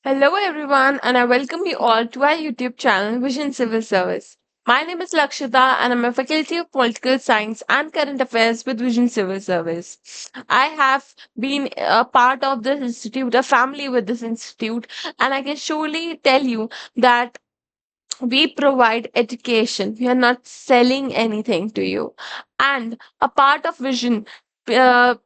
Hello, everyone, and I welcome you all to our YouTube channel, Vision Civil Service. My name is Lakshita, and I'm a faculty of Political Science and Current Affairs with Vision Civil Service. I have been a part of this institute, a family with this institute, and I can surely tell you that we provide education. We are not selling anything to you. And a part of Vision. Uh,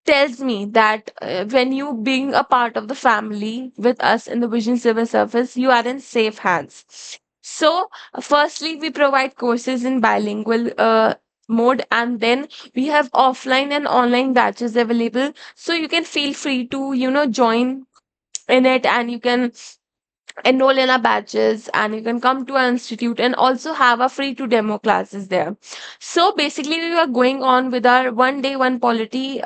tells me that when you being a part of the family with us in the Vision Civil Service, you are in safe hands. So, firstly, we provide courses in bilingual mode, and then we have offline and online batches available. So you can feel free to join in it, and you can enroll in our batches, and you can come to our institute and also have a free to demo classes there. So basically we were going on with our one day one polity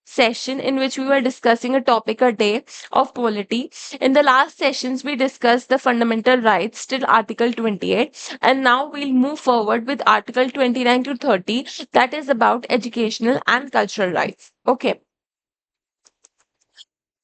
session in which we were discussing a topic a day of polity. In the last sessions we discussed the fundamental rights till article 28, and now we'll move forward with article 29 to 30, that is about educational and cultural rights. Okay,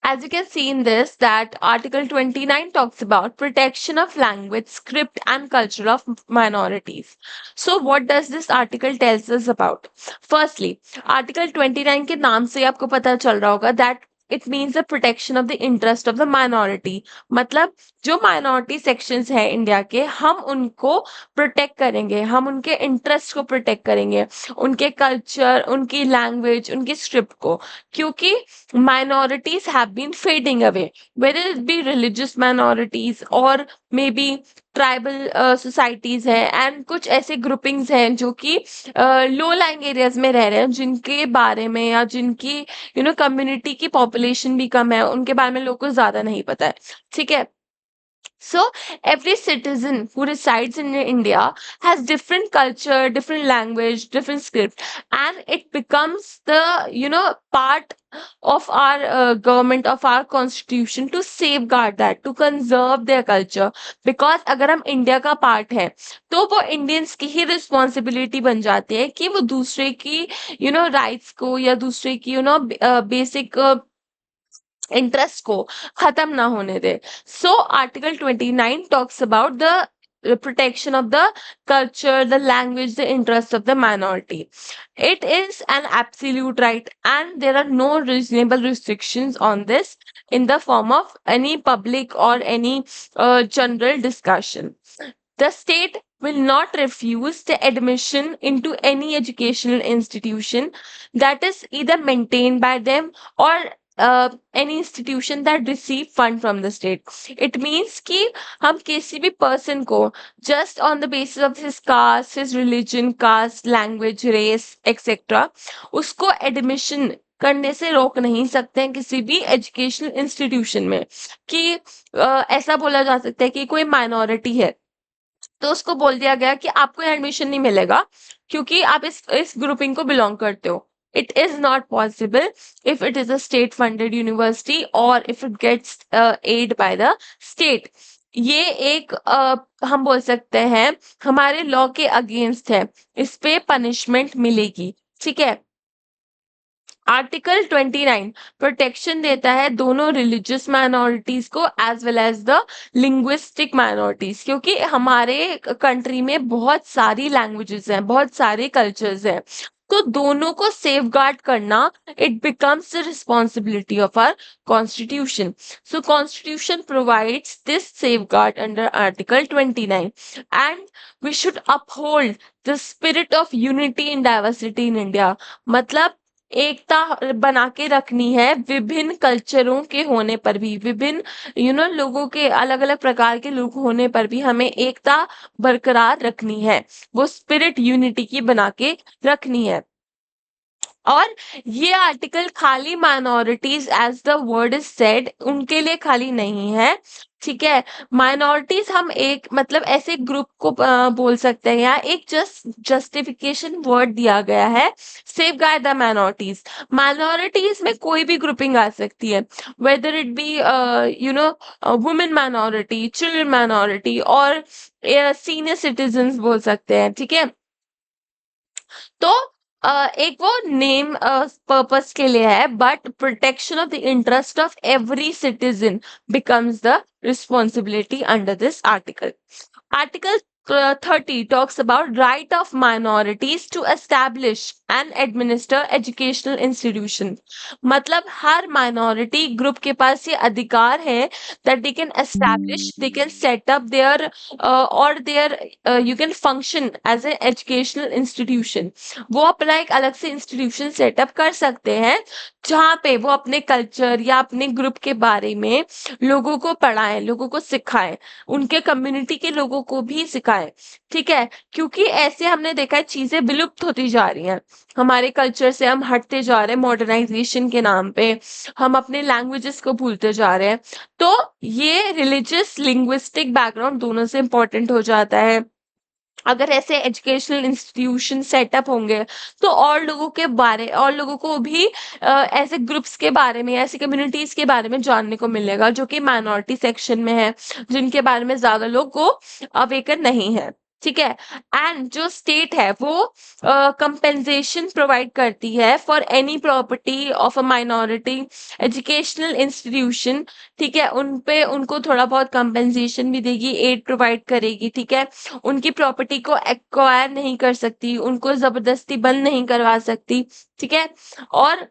as you can see in this, that Article 29 talks about protection of language, script, and culture of minorities. So, what does this article tells us about? Firstly, Article 29 के नाम से आपको पता चल रहा होगा that it means the protection of the interest of the minority. मतलब जो माइनॉरिटी सेक्शंस है इंडिया के, हम उनको प्रोटेक्ट करेंगे, हम उनके इंटरेस्ट को प्रोटेक्ट करेंगे, उनके कल्चर, उनकी लैंग्वेज, उनकी स्क्रिप्ट को, क्योंकि minorities have been fading away, whether it be religious minorities or maybe tribal societies हैं, एंड कुछ ऐसे ग्रुपिंग्स हैं जो कि लो लैंग एरियाज में रह रहे हैं, जिनके बारे में या जिनकी कम्युनिटी की पॉपुलेशन भी कम है, उनके बारे में लोगों को ज्यादा नहीं पता है. ठीक है. So every citizen who resides in India has different culture, different language, different script, and it becomes the part of our government, of our constitution, to safeguard that, to conserve their culture. Because अगर हम India का part है, तो वो Indians की ही responsibility बन जाती है कि वो दूसरे की राइट्स को या दूसरे की बेसिक इंटरेस्ट को खत्म ना होने दे. So article 29 talks about the protection of the culture, the language, the interest of the minority. It is an absolute right, and there are no reasonable restrictions on this in the form of any public or any general discussion. The state will not refuse the admission into any educational institution that is either maintained by them or any institution that receive fund from the state. It means कि हम किसी भी person को just on the basis of his caste, his religion, caste, language, race, etc. उसको admission करने से रोक नहीं सकते हैं किसी भी एजुकेशनल इंस्टीट्यूशन में. कि ऐसा बोला जा सकता है कि कोई माइनॉरिटी है, तो उसको बोल दिया गया कि आपको एडमिशन नहीं मिलेगा क्योंकि आप इस ग्रुपिंग को बिलोंग करते हो. It is not possible if it is a state funded university और if it gets aid by the state. ये एक हम बोल सकते हैं हमारे लॉ के अगेंस्ट है, इस पे पनिशमेंट मिलेगी. ठीक है. आर्टिकल 29 प्रोटेक्शन देता है दोनों रिलीजियस माइनॉरिटीज को as well as the linguistic minorities, क्योंकि हमारे कंट्री में बहुत सारी लैंग्वेजेस हैं, बहुत सारे कल्चर्स हैं. तो दोनों को सेफगार्ड करना, it becomes the responsibility of our constitution. So constitution provides this safeguard under article 29, and we should uphold the spirit of unity in diversity in India. मतलब एकता बना के रखनी है विभिन्न कल्चरों के होने पर भी, विभिन्न लोगों के, अलग अलग प्रकार के लोग होने पर भी हमें एकता बरकरार रखनी है, वो स्पिरिट यूनिटी की बना के रखनी है. और ये आर्टिकल खाली minorities as the word is said उनके लिए खाली नहीं है. ठीक है. माइनॉरिटीज हम एक मतलब ऐसे ग्रुप को बोल सकते हैं, या एक जस्टिफिकेशन वर्ड दिया गया है, safe guard the minorities. Minorities में कोई भी ग्रुपिंग आ सकती है, whether it be women minority, children minority, और सीनियर सिटीजन बोल सकते हैं. ठीक है. तो एक वो नेम पर्पस के लिए है, but protection of the interest of every citizen becomes the responsibility under this article. Article 30 talks about right of minorities to establish and administer educational institution. मतलब हर minority group के पास ये अधिकार है that they can establish, they can set up their or their you can function as an educational institution. वो अपना एक अलग से इंस्टीट्यूशन सेटअप कर सकते हैं जहाँ पे वो अपने कल्चर या अपने ग्रुप के बारे में लोगों को पढ़ाएं, लोगों को सिखाएं, उनके कम्युनिटी के लोगों को भी सिखाएं। ठीक है, क्योंकि ऐसे हमने देखा है चीजें विलुप्त होती जा रही हैं, हमारे कल्चर से हम हटते जा रहे हैं मॉडर्नाइजेशन के नाम पे, हम अपने लैंग्वेजेस को भूलते जा रहे हैं। तो ये रिलीजियस लिंग्विस्टिक बैकग्राउंड दोनों से इम्पोर्टेंट हो जाता है। अगर ऐसे एजुकेशनल इंस्टीट्यूशन सेटअप होंगे तो और लोगों को भी ऐसे ग्रुप्स के बारे में, ऐसी कम्युनिटीज के बारे में जानने को मिलेगा जो कि माइनॉरिटी सेक्शन में है, जिनके बारे में ज्यादा लोग को अवेकन नहीं है। ठीक है, एंड जो स्टेट है वो कंपेंसेशन प्रोवाइड करती है for any property of a minority educational institution. ठीक है, उन पे उनको थोड़ा बहुत कंपेंसेशन भी देगी, एड प्रोवाइड करेगी। ठीक है, उनकी प्रॉपर्टी को एक्वायर नहीं कर सकती, उनको जबरदस्ती बंद नहीं करवा सकती। ठीक है, और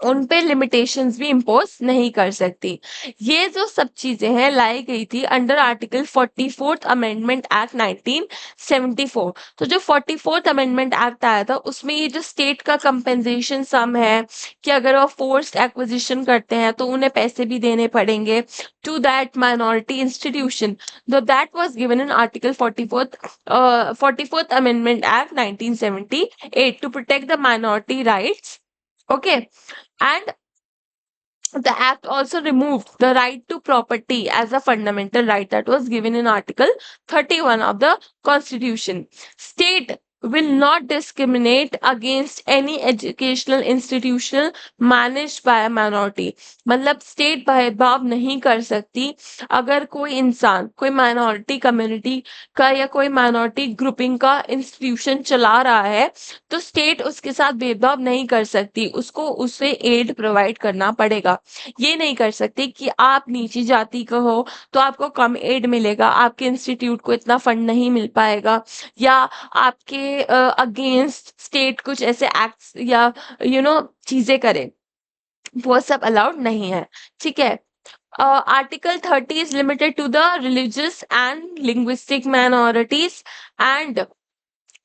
उन पे लिमिटेशंस भी इम्पोज नहीं कर सकती। ये जो सब चीजें हैं लाई गई थी under article 44th amendment act 1974। तो जो 44th अमेंडमेंट एक्ट आया था उसमें ये जो स्टेट का कंपेंसेशन सम है कि अगर वो फोर्स्ड एक्विजिशन करते हैं तो उन्हें पैसे भी देने पड़ेंगे to that minority institution, though that was given in article 44th amendment act 1978 to protect the minority rights. Okay, and the act also removed the right to property as a fundamental right that was given in Article 31 of the Constitution. State will not discriminate against any educational institution managed by a minority. मतलब state भेदभाव नहीं कर सकती अगर कोई इंसान कोई minority community का या कोई माइनॉरिटी ग्रुपिंग का इंस्टीट्यूशन चला रहा है तो स्टेट उसके साथ भेदभाव नहीं कर सकती, उसको उसे एड प्रोवाइड करना पड़ेगा। ये नहीं कर सकती कि आप नीची जाति का हो तो आपको कम एड मिलेगा, आपके इंस्टीट्यूट को इतना फंड नहीं मिल पाएगा, या आपके अगेंस्ट स्टेट कुछ ऐसे एक्ट्स या चीजें करे, वो सब अलाउड नहीं है। ठीक है, article 30 is limited to the religious and linguistic minorities and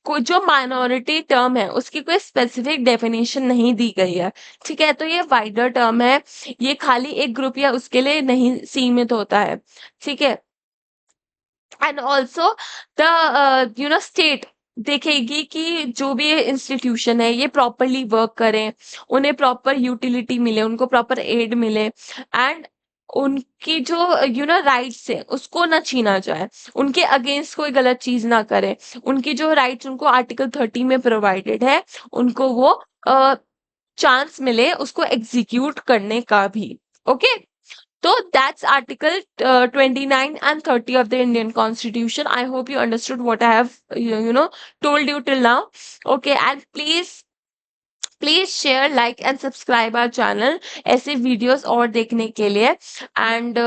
कोई जो माइनॉरिटी टर्म है उसकी कोई स्पेसिफिक डेफिनेशन नहीं दी गई है। ठीक है, तो ये वाइडर टर्म है, ये खाली एक ग्रुप या उसके लिए नहीं सीमित होता है। ठीक है, एंड ऑल्सो द स्टेट देखेगी कि जो भी इंस्टीट्यूशन है ये प्रॉपरली वर्क करें, उन्हें प्रॉपर यूटिलिटी मिले, उनको प्रॉपर एड मिले, एंड उनकी जो राइट्स है उसको ना छीना जाए, उनके अगेंस्ट कोई गलत चीज ना करे, उनकी जो राइट्स उनको आर्टिकल 30 में प्रोवाइडेड है उनको वो चांस मिले उसको एग्जीक्यूट करने का भी। Okay, so that's Article 29 and 30 of the Indian Constitution. I hope you understood what I have, told you till now. Okay, and please share, like and subscribe our channel ऐसे videos और देखने के लिए, and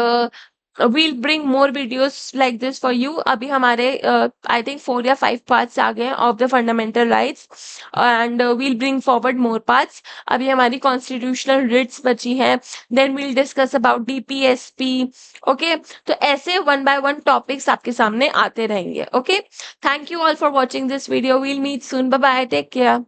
we'll bring more videos like this for you. अभी हमारे I think 4 या 5 parts आ गए of the fundamental rights, and we'll bring forward more parts. अभी हमारी constitutional writs बची हैं, then we'll discuss about DPSP. Okay, तो ऐसे one by one topics आपके सामने आते रहेंगे. Okay, thank you all for watching this video. We'll meet soon. Bye bye. Take care.